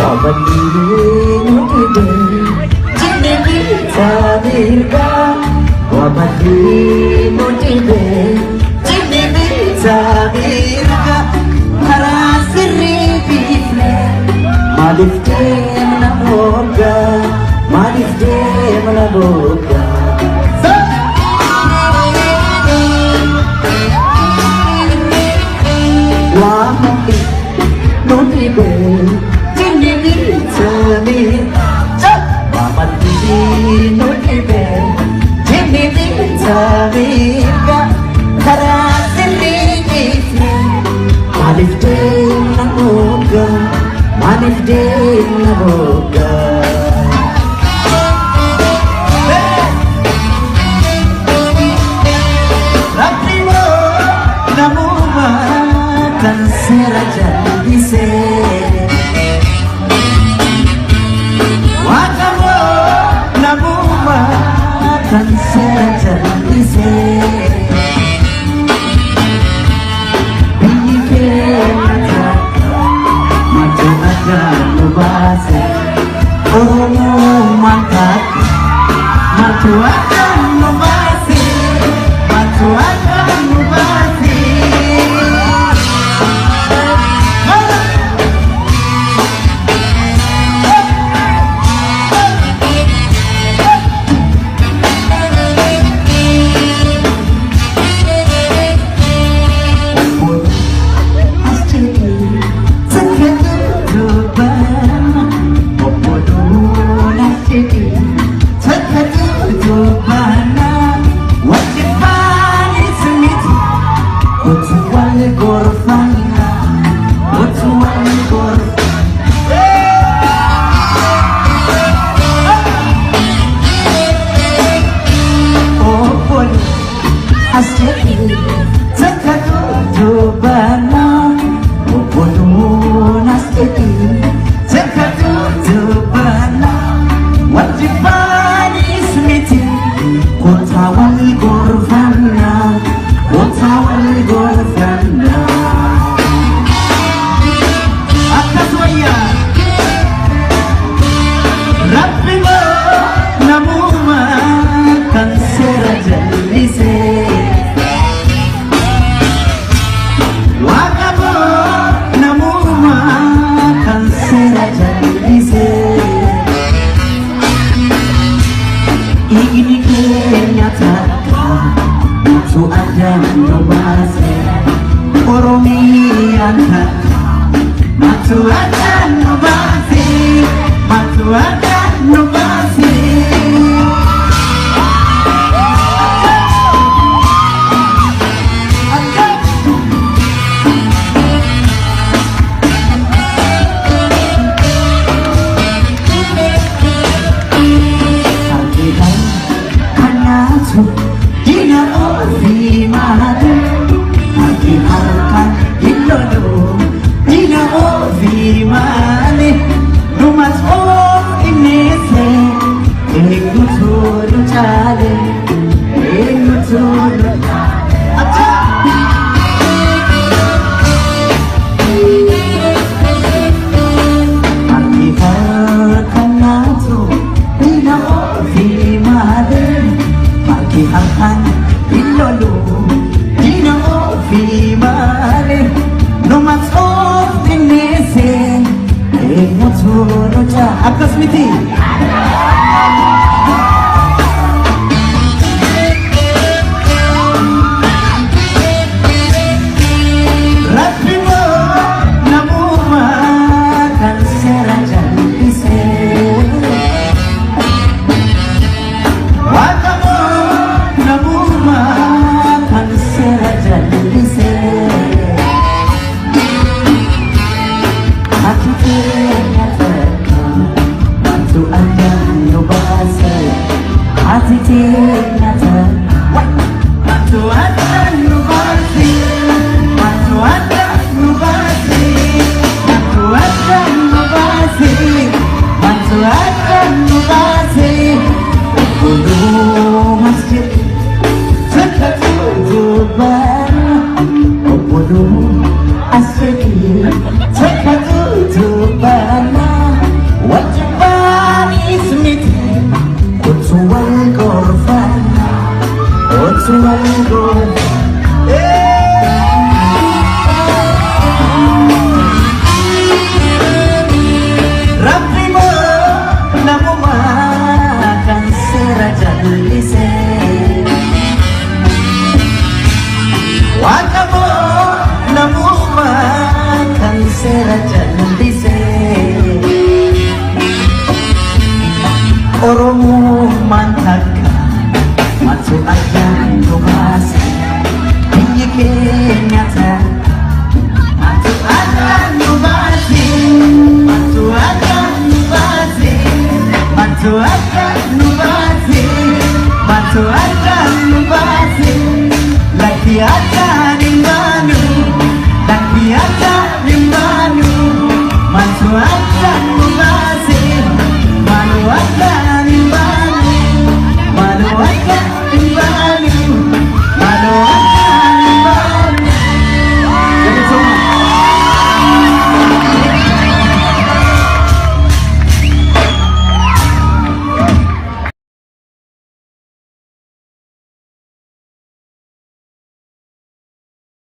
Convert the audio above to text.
وبدين وكبر جني بتابيركا وبدين وكبر جني بتابيركا خلاص الريبيفنا ما لفتين نبوكا ما لفتين نبوكا وعمري نوتي بيه جني بتابيركا وبدين وكبر جني بتابيركا خلاص الريبيفنا ما لفتين نبوكا ما لفتين نبوكا Seraja dise Wakamu namuma kan seraja dise Bike mata matu akan nubase Oromo mangkat matu akan nubase matu akan nubase Dina o firmane, no mas o Seraja nembise Oromo mantaka Matu aja nubase Inye kenyata Matu aja nubase Matu aja nubase Matu aja nubase